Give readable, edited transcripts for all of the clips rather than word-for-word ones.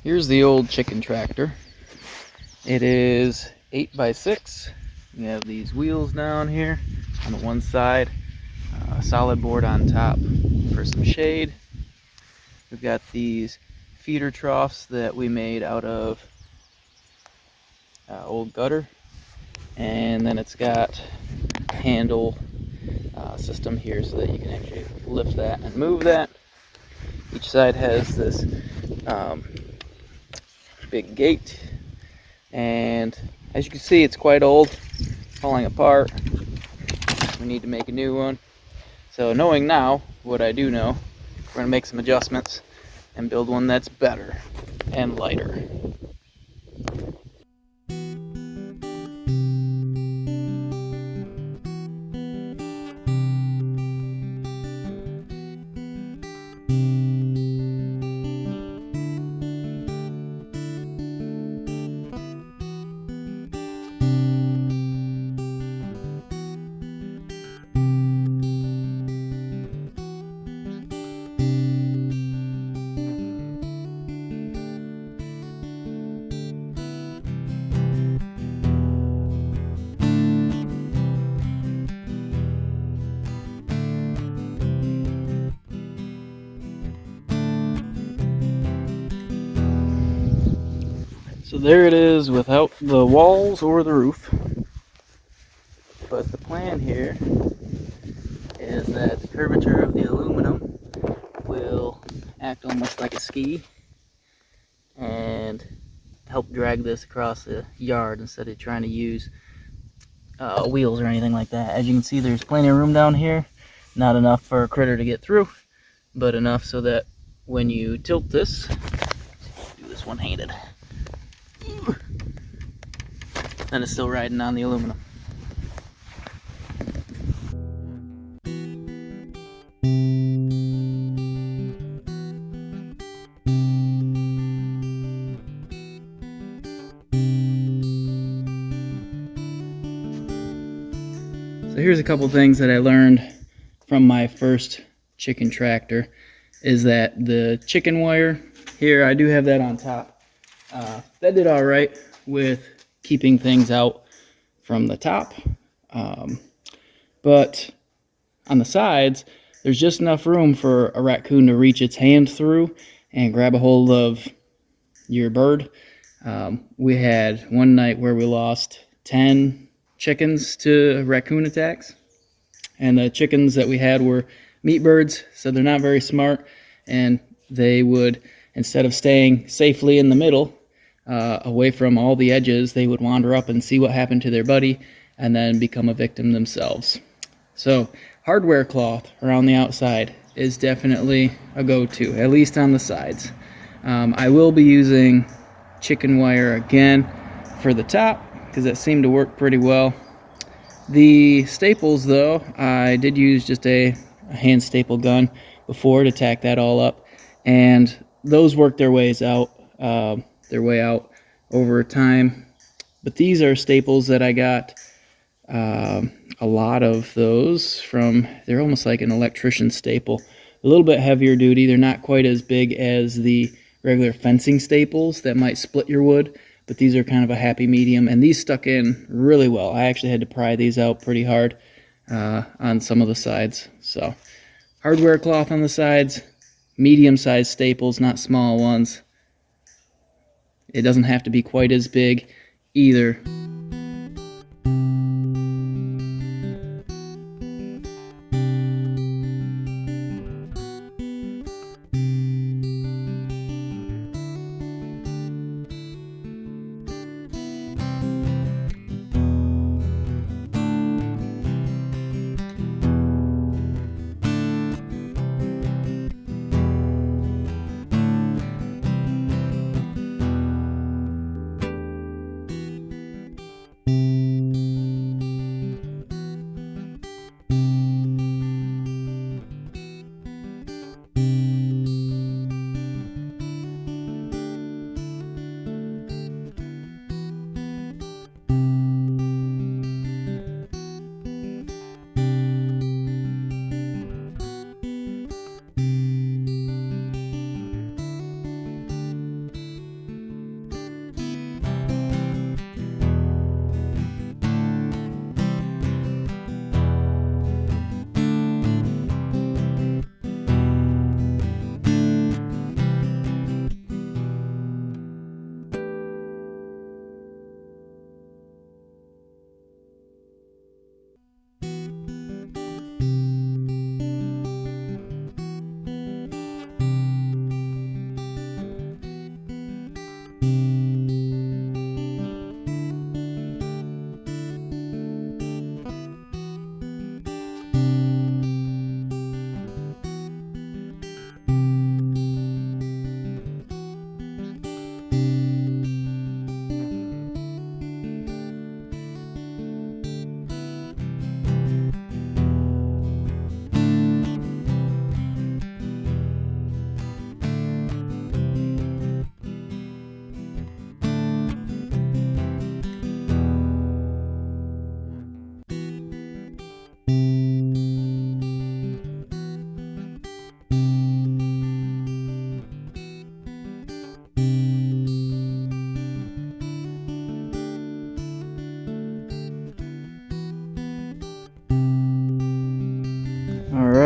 Here's the old chicken tractor. It is 8x6. We have these wheels down here on the one side, a solid board on top for some shade. We've got these feeder troughs that we made out of old gutter, and then it's got a handle system here so that you can actually lift that and move that. Each side has this big gate, and as you can see, it's quite old, falling apart. We need to make a new one. So knowing now what I do know, we're going to make some adjustments and build one that's better and lighter. So there it is without the walls or the roof. But the plan here is that the curvature of the aluminum will act almost like a ski and help drag this across the yard instead of trying to use wheels or anything like that. As you can see, there's plenty of room down here. Not enough for a critter to get through, but enough so that when you tilt this, do this one-handed, and it's still riding on the aluminum. So here's a couple things that I learned from my first chicken tractor, is that the chicken wire here, I do have that on top. That did all right with keeping things out from the top, but on the sides there's just enough room for a raccoon to reach its hand through and grab a hold of your bird. We had one night where we lost 10 chickens to raccoon attacks, and the chickens that we had were meat birds, so they're not very smart, and they would, instead of staying safely in the middle away from all the edges, they would wander up and see what happened to their buddy and then become a victim themselves. So hardware cloth around the outside is definitely a go-to, at least on the sides. I will be using chicken wire again for the top because that seemed to work pretty well. The staples, though, I did use just a hand staple gun before to tack that all up, and those worked their way out over time. But these are staples that I got a lot of those from, they're almost like an electrician staple, a little bit heavier duty. They're not quite as big as the regular fencing staples that might split your wood, but these are kind of a happy medium, and these stuck in really well. I actually had to pry these out pretty hard on some of the sides. So hardware cloth on the sides, medium-sized staples, not small ones. It doesn't have to be quite as big either.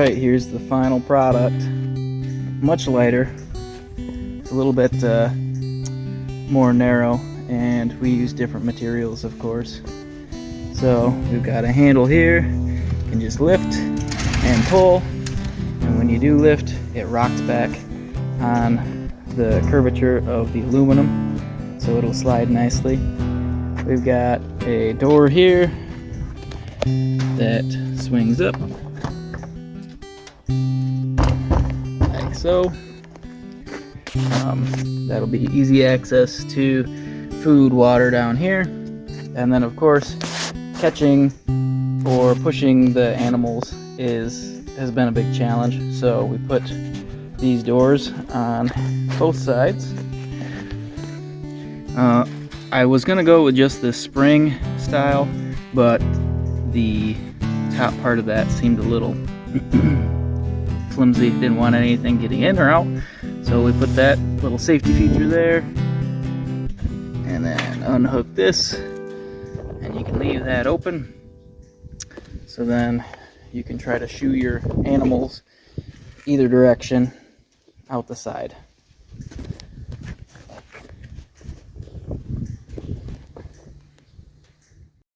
Alright, here's the final product. Much lighter, a little bit more narrow, and we use different materials, of course. So we've got a handle here, you can just lift and pull, and when you do lift, it rocks back on the curvature of the aluminum, so it'll slide nicely. We've got a door here that swings up like so. That'll be easy access to food, water down here, and then of course catching or pushing the animals has been a big challenge, so we put these doors on both sides. I was gonna go with just this spring style, but the top part of that seemed a little flimsy, didn't want anything getting in or out, so we put that little safety feature there, and then unhook this, and you can leave that open, so then you can try to shoo your animals either direction out the side.